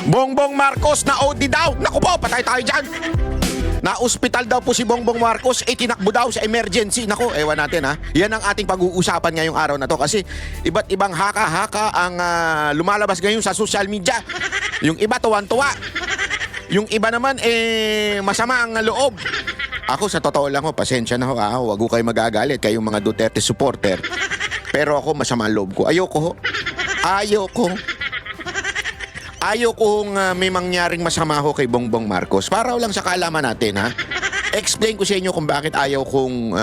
Bongbong Marcos na OD daw. Naku po, patay tayo dyan. Na-hospital daw po si Bongbong Marcos, tinakbo daw sa emergency. Naku, ewan natin ha. Yan ang ating pag-uusapan ngayong araw na to kasi iba't ibang haka-haka ang lumalabas ngayon sa social media. Yung iba tuwan-tuwa. Yung iba naman masama ang loob. Ako sa totoo lang ho, pasensya na ho ha. Huwag ho kayo magagalit kayong mga Duterte supporter. Pero ako masama ang loob ko. Ayoko ho. Ayoko may mangyaring masama ho kay Bongbong Marcos. Para lang sa kaalaman natin ha. Explain ko sa inyo kung bakit ayaw kong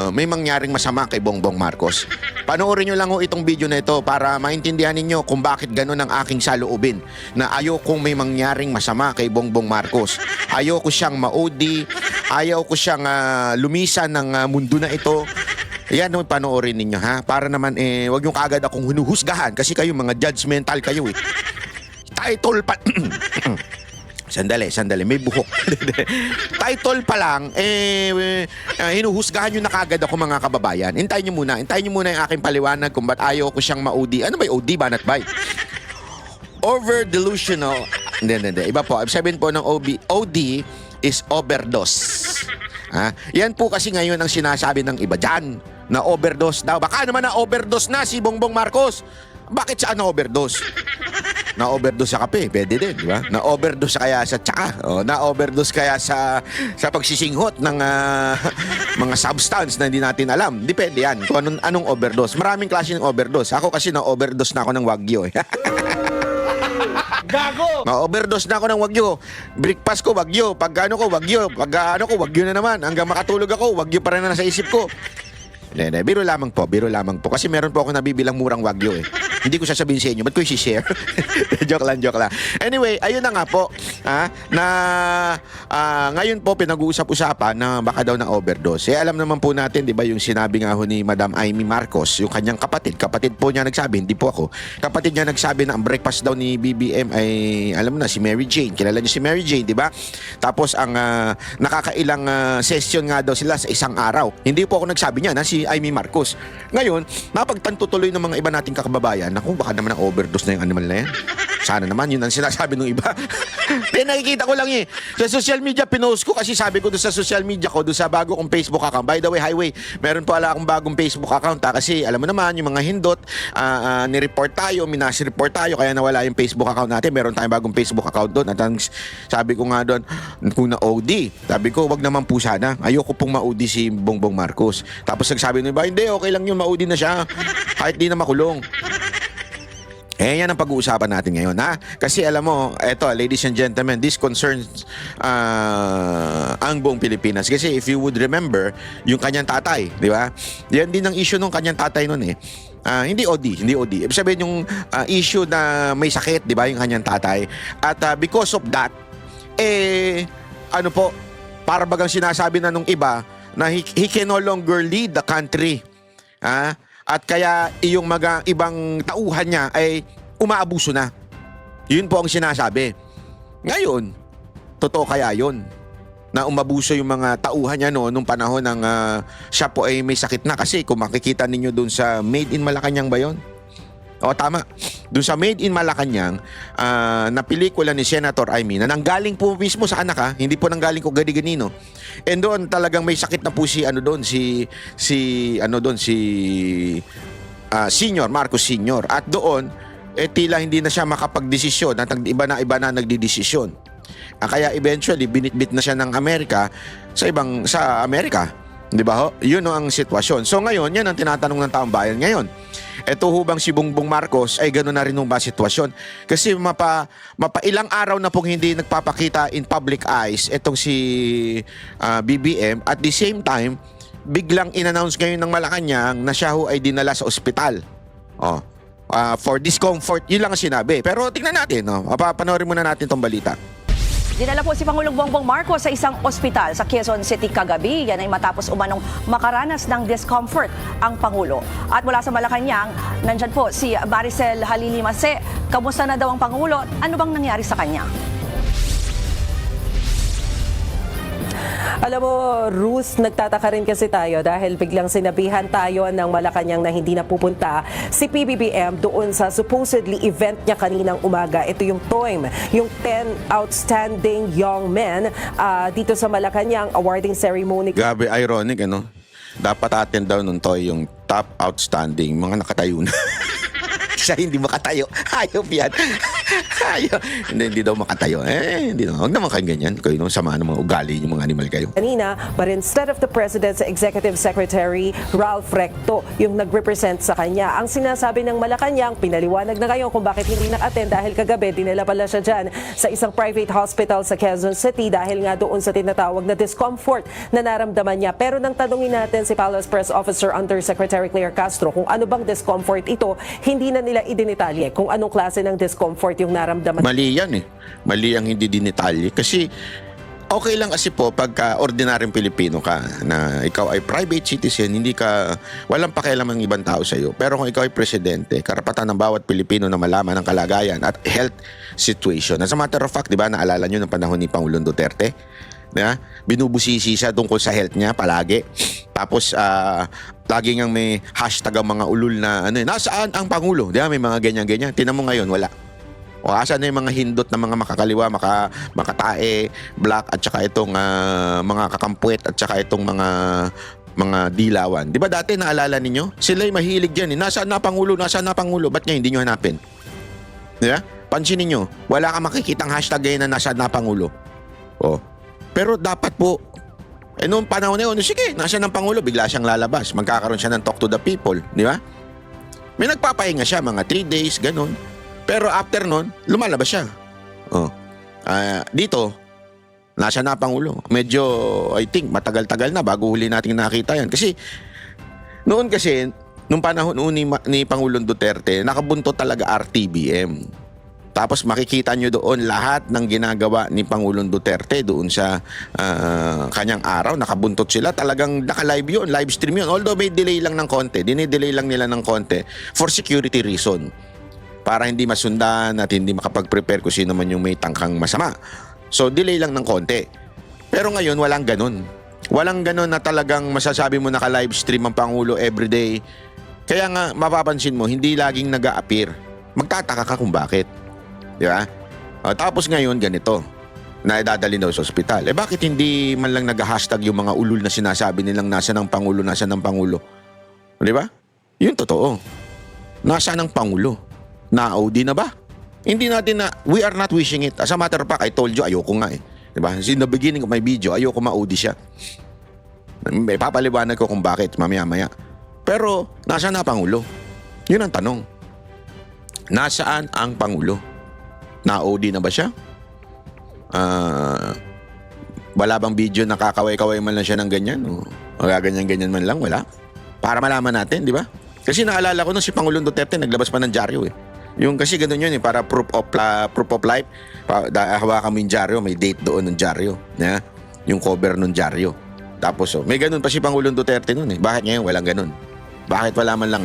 may mangyaring masama kay Bongbong Marcos. Panoorin nyo lang ho itong video na ito para maintindihan ninyo kung bakit ganun ang aking saloobin na ayokong may mangyaring masama kay Bongbong Marcos. Ayoko siyang maudi, ayaw ko siyang lumisan ng mundo na ito. Yan ho, panoorin ninyo ha. Para naman wag yung kaagad akong hinuhusgahan kasi kayo mga judgmental kayo eh. Title pa... Sandali, may buhok. Title pa lang, hinuhusgahan nyo na kagad ako mga kababayan. Hintayin nyo muna yung aking paliwanag kung ba't ayaw ko siyang maudi. Ano ba yung OD, banat bay? Over delusional. Hindi. Iba po. Sabihin po ng OD is overdose. Yan po kasi ngayon ang sinasabi ng iba dyan na overdose daw. Baka naman na overdose na si Bongbong Marcos. Bakit siya na-overdose? Na-overdose sa kape, pwede din, di ba? Na-overdose kaya sa tsaka, na-overdose kaya sa pagsisinghot ng mga substance na hindi natin alam. Depende yan kung anong overdose. Maraming klase ng overdose. Ako kasi na-overdose na ako ng Wagyu eh. Gago! Na-overdose na ako ng Wagyu. Breakfast ko, Wagyu. Pag ano ko, Wagyu. Pag ano ko, Wagyu na naman. Hanggang makatulog ako, Wagyu pa rin na nasa isip ko. Hindi. Biro lamang po. Kasi meron po ako nabibilang murang Wagyu eh. Hindi ko sasabihin sa inyo. Ba't ko i-share? joke lang. Anyway, ayun na nga po. Ngayon po pinag-uusap-usapan na baka daw na overdose. Alam naman po natin, di ba, yung sinabi nga ho ni Madam Amy Marcos, yung kanyang kapatid. Kapatid po niya nagsabi, hindi po ako. Kapatid niya nagsabi na ang breakfast daw ni BBM ay, alam mo na, si Mary Jane. Kilala niyo si Mary Jane, di ba? Tapos ang nakakailang session nga daw sila sa isang araw. Hindi po ako nagsabi niya na si Amy Marcos. Ngayon, napagtanto tuloy ng mga iba nating kakababayan. Naku, baka naman ang overdose na yung animal na yan. Sana naman, yun ang sinasabi ng iba. Nakikita ko lang eh. Sa social media, pinost ko kasi sabi ko doon sa social media ko, doon sa bago kong Facebook account. By the way, highway, meron pala akong bagong Facebook account kasi alam mo naman, yung mga hindot, ni-report tayo, minasi-report tayo, kaya nawala yung Facebook account natin. Meron tayong bagong Facebook account doon. At sabi ko nga doon, kung na-OD, sabi ko, wag naman po sana. Ayoko pong ma-OD si Bongbong Marcos. Tapos nagsabi ng iba, hindi, okay lang yun, ma-OD na siya. Kahit di na makulong. Yan ang pag-uusapan natin ngayon, ha? Kasi alam mo, eto, ladies and gentlemen, this concerns ang buong Pilipinas. Kasi if you would remember, yung kanyang tatay, di ba? Yan din ang issue ng kanyang tatay nun eh. Hindi OD. Ibig sabihin yung issue na may sakit, di ba, yung kanyang tatay. At because of that, ano po, para bagang sinasabi na nung iba na he can no longer lead the country. At kaya yung mga ibang tauhan niya ay umaabuso na. Yun po ang sinasabi. Ngayon, totoo kaya yun? Na umabuso yung mga tauhan niya nung panahon ng siya po ay may sakit na. Kasi kung makikita ninyo dun sa Made in Malacanang ba yun? O tama. Dun sa Made in Malacanang na pelikula ni Senator Amy na nanggaling po mismo sa anak hindi po nanggaling ko gani-ganino. And doon talagang may sakit na po si Senior Marcos Senior. At doon tila hindi na siya makapagdesisyon at iba na nagdidesisyon. Kaya eventually binitbit na siya ng Amerika sa Amerika. 'Di ba ho? Yun ang sitwasyon. So ngayon, yan ang tinatanong ng taong bayan ngayon. Eto hubang si Bongbong Marcos ay gano'n na rin ba sitwasyon? Kasi mapailang araw na pong hindi nagpapakita in public eyes etong si BBM. At the same time, biglang in-announce ngayon ng Malacanang na siya ho ay dinala sa ospital. For discomfort, yun lang ang sinabi. Pero tingnan natin, panoorin muna natin tong balita. Dinala po si Pangulong Bongbong Marcos sa isang ospital sa Quezon City kagabi. Yan ay matapos umanong makaranas ng discomfort ang Pangulo. At mula sa Malacanang, nandyan po si Maricel Halili-Mase. Kamusta na daw ang Pangulo? Ano bang nangyari sa kanya? Alam mo, Ruth, nagtataka rin kasi tayo dahil biglang sinabihan tayo ng Malacanang na hindi na pupunta si PBBM doon sa supposedly event niya kaninang umaga. Ito yung TOYM, yung 10 Outstanding Young Men dito sa Malacanang awarding ceremony. Grabe, ironic, ano? Dapat atin daw nun to yung top outstanding, mga nakatayo na. Siya hindi makatayo. Hayop yan. Hayop. Hindi daw makatayo. Hindi daw. Huwag naman kayong ganyan. Kayo naman sama ng mga ugali yung mga animal kayo. Kanina, but instead of the President's Executive Secretary, Ralph Recto, yung nag-represent sa kanya. Ang sinasabi ng Malacanang, pinaliwanag na ngayon kung bakit hindi nag-attend dahil kagabi, dinala pala siya dyan sa isang private hospital sa Quezon City dahil nga doon sa tinatawag na discomfort na naramdaman niya. Pero nang tanungin natin si Palace Press Officer Undersecretary Claire Castro kung ano bang discomfort ito, hindi na nila idinitalye kung anong klase ng discomfort yung naramdaman. Mali yan eh. Mali ang hindi dinitalye. Kasi okay lang kasi po pagka ordinaryong Pilipino ka na ikaw ay private citizen, hindi ka, walang pakialam ang ibang tao sa'yo. Pero kung ikaw ay presidente, karapatan ng bawat Pilipino na malaman ang kalagayan at health situation. As a matter of fact, di ba, naalala nyo ng panahon ni Pangulong Duterte? Binubusisi siya tungkol sa health niya palagi. Tapos lagi ngang may hashtag ang mga ulul na nasaan ang Pangulo? Di ba, may mga ganyan-ganyan. Tinan mo ngayon, wala. O asan na yung mga hindot na mga makakaliwa, makatae, black at saka itong mga kakampuet at saka itong mga dilawan. Di ba dati naalala ninyo? Sila'y mahilig dyan. Nasaan na Pangulo? Nasaan na Pangulo? Ba't ngayon hindi nyo hanapin? Di ba? Pansinin nyo, wala kang makikitang hashtag ngayon na nasaan na Pangulo. O. Pero dapat po, noong panahon na yun, sige, nasaan ang Pangulo? Bigla siyang lalabas. Magkakaroon siya ng talk to the people. Di ba? May nagpapahinga siya, mga 3 days, ganun. Pero after nun, lumalabas siya. Dito, nasa na Pangulo. Medyo, I think, matagal-tagal na bago huli natin nakita yan. Kasi, noon kasi, nung panahon ni Pangulong Duterte, nakabunto talaga RTBM. Tapos makikita nyo doon lahat ng ginagawa ni Pangulong Duterte doon sa kanyang araw. Nakabuntot sila. Talagang naka-live yun. Live stream yun. Although may delay lang ng konti. Dinidelay lang nila ng konti for security reason. Para hindi masundan at hindi makapag-prepare kung sino man yung may tangkang masama. So, delay lang ng konti. Pero ngayon, walang ganun. Walang ganun na talagang masasabi mo naka-live stream ang Pangulo everyday. Kaya nga, mapapansin mo, hindi laging nag-a-appear. Magtataka ka kung bakit. Di ba? Tapos ngayon, ganito. Na idadali daw sa ospital. Bakit hindi man lang nag-hashtag yung mga ulul na sinasabi nilang nasa ng Pangulo, nasa ng Pangulo? Di ba? Yun totoo. Nasa ng Pangulo? Na-OD na ba? Hindi natin na, we are not wishing it. As a matter of fact, I told you, ayoko nga eh. Diba? In the beginning of my video, ayoko ma-OD siya. May papaliwanag ko kung bakit, mamaya-maya. Pero, nasaan na Pangulo? Yun ang tanong. Nasaan ang Pangulo? Na-OD na ba siya? Wala bang video na kakaway-kaway man lang siya ng ganyan? O gaganyan-ganyan man lang? Wala. Para malaman natin, di ba? Kasi naalala ko nung si Pangulong Duterte, naglabas pa ng dyaryo eh. Yung kasi ganun yun eh, para proof of life. Hawakan mo yung dyaryo, may date doon ng dyaryo. Yung cover ng dyaryo. Tapos may ganun pa si Pangulong Duterte noon eh. Bakit ngayon walang ganun? Bakit wala man lang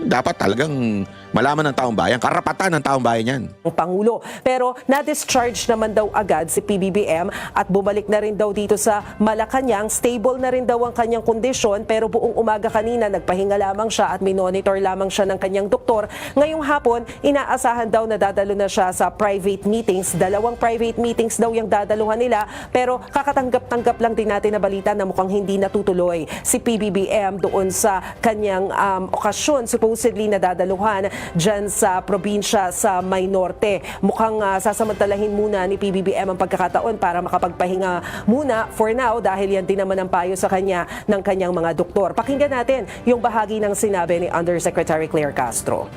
dapat talagang malaman ng taong bayan, karapatan ng taong bayan yan. Ang Pangulo. Pero na-discharge naman daw agad si PBBM at bumalik na rin daw dito sa Malacanang. Stable na rin daw ang kanyang kondisyon pero buong umaga kanina nagpahinga lamang siya at minonitor lamang siya ng kanyang doktor. Ngayong hapon, inaasahan daw na dadalo na siya sa private meetings. 2 private meetings daw yung dadaluhan nila pero kakatanggap-tanggap lang din natin na balita na mukhang hindi natutuloy si PBBM doon sa kanyang okasyon supposedly na dadaluhan dyan sa probinsya sa Maynorte. Mukhang sasamantalahin muna ni PBBM ang pagkakataon para makapagpahinga muna for now dahil yan din naman ang payo sa kanya ng kanyang mga doktor. Pakinggan natin yung bahagi ng sinabi ni Undersecretary Claire Castro.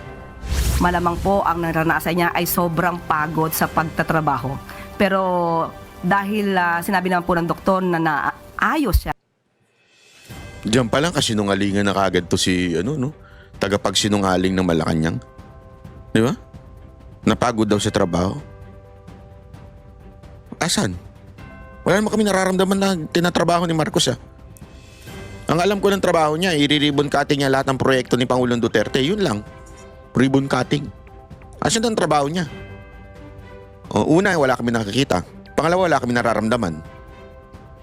Malamang po ang naranasan niya ay sobrang pagod sa pagtatrabaho. Pero dahil sinabi naman po ng doktor na naayos siya. Diyan pa lang kasinungalingan na kagad to si tagapagsinungaling ng Malacanang. Di ba? Napagod daw sa trabaho. Asan? Wala naman kami nararamdaman na tinatrabaho ni Marcos Ang alam ko ng trabaho niya, i-ribbon cutting niya lahat ng proyekto ni Pangulong Duterte. Yun lang. Ribbon cutting. Asan ang trabaho niya? Una, wala kami nakikita. Pangalawa, wala kami nararamdaman.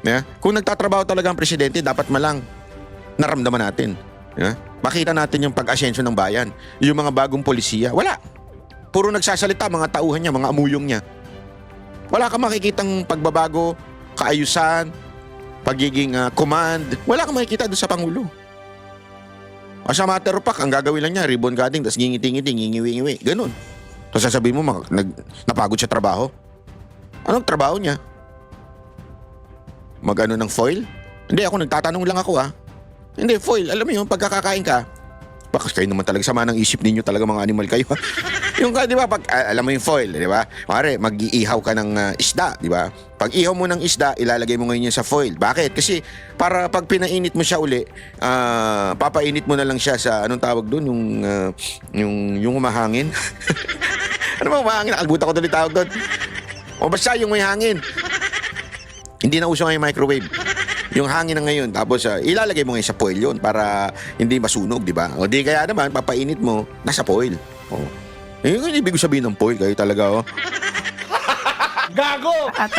Yeah? Kung nagtatrabaho talaga ang presidente, dapat malang naramdaman natin. Yeah? Makita natin yung pag-asensyo ng bayan. Yung mga bagong polisiya, wala. Puro nagsasalita, mga tauhan niya, mga amuyong niya. Wala kang makikitang pagbabago, kaayusan, pagiging command. Wala kang makikita doon sa Pangulo. As a matter of fact, ang gagawin lang niya, ribbon cutting, tapos ngingiti-ngiti, ngingiwi-ngiwi. Ganun. Tapos sasabihin mo, napagod siya trabaho. Anong trabaho niya? Mag-ano ng foil? Hindi, ako nagtatanong lang ako Hindi, foil. Alam mo yun, pagkakakain ka, baka kayo naman talaga sama ng isip ninyo talaga mga animal kayo. Yung, di ba, pag, alam mo yung foil, di ba? Mare, mag-iihaw ka ng isda, di ba? Pag ihaw mo ng isda, ilalagay mo ngayon yan sa foil. Bakit? Kasi para pag pinainit mo siya uli, papainit mo na lang siya sa, anong tawag doon? Yung humahangin. Ano ba humahangin? Nakalimutan ko doon yung tawag doon. O basta yung may hangin. Hindi na uso ngayon microwave. Yung hangin na ngayon, tapos ilalagay mo ngayon sa foil yun para hindi masunog, di ba? O di kaya naman, papainit mo, nasa foil. O. Yung ibig sabihin ng foil, kayo talaga, Gago! At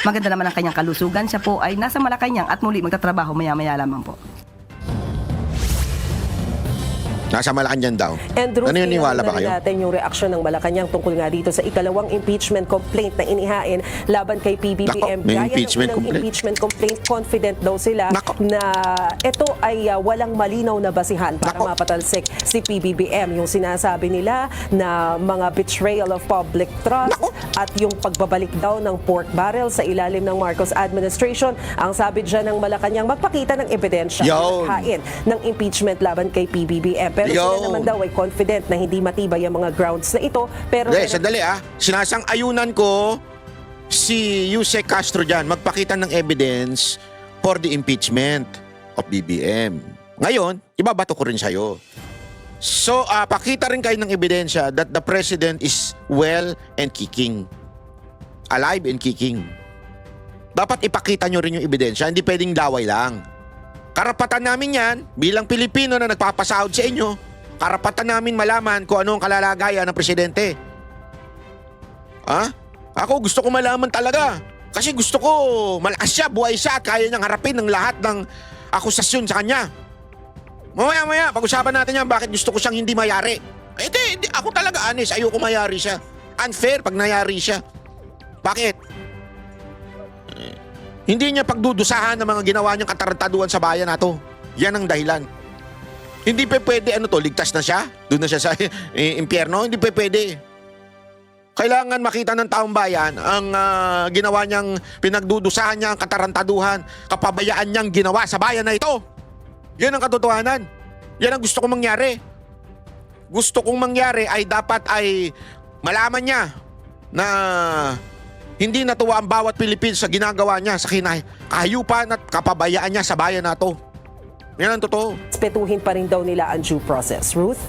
maganda naman ang kanyang kalusugan. Siya po ay nasa Malacanang at muli magtatrabaho maya-maya lamang po. Nasa Malacanang daw. And Ruth, Naniniwala ba kayo? natin yung reaksyon ng Malacanang tungkol nga dito sa ikalawang impeachment complaint na inihain laban kay PBBM. Nako, may Gaya impeachment ng unang complaint. impeachment complaint, confident daw sila Nako. na ito ay walang malinaw na basihan para Nako. mapatalsik si PBBM. Yung sinasabi nila na mga betrayal of public trust Nako. at yung pagbabalik daw ng pork barrel sa ilalim ng Marcos administration. Ang sabi dyan ng Malacanang, magpakita ng ebidensya na Yun. naghain ng impeachment laban kay PBBM. Pero Yo. sila naman daw ay confident na hindi matibay ang mga grounds na ito. Pero Hindi, sandali Sinasang-ayunan ko si Yusek Castro dyan magpakita ng evidence for the impeachment of BBM. Ngayon, ibabato ko rin sa'yo. So, pakita rin kayo ng ebidensya that the president is well and kicking. Alive and kicking. Dapat ipakita nyo rin yung ebidensya, hindi pwedeng laway lang. Karapatan namin yan, bilang Pilipino na nagpapasahod sa inyo, karapatan namin malaman kung ano ang kalalagayan ng presidente. Ako gusto ko malaman talaga. Kasi gusto ko malakas siya, buhay siya at kaya niyang harapin ng lahat ng akusasyon sa kanya. Mamaya, pag-usapan natin yan bakit gusto ko siyang hindi mayari. Hindi, ako talaga honest, ayoko mayari siya. Unfair pag nayari siya. Bakit? Hindi niya pagdudusahan ng mga ginawa niyang katarantaduhan sa bayan na to. Yan ang dahilan. Hindi pa pwede, ligtas na siya? Doon na siya sa impyerno? Hindi pa pwede. Kailangan makita ng taong bayan ang ginawa niyang pinagdudusahan niya, ang katarantaduhan, kapabayaan niyang ginawa sa bayan na ito. Yan ang katotohanan. Yan ang gusto kong mangyari. Gusto kong mangyari ay dapat ay malaman niya na hindi natuwa ang bawat Pilipino sa ginagawa niya, sa kahayupan at kapabayaan niya sa bayan na ito. Yan ang totoo. respetuhin pa rin daw nila ang due process. Ruth?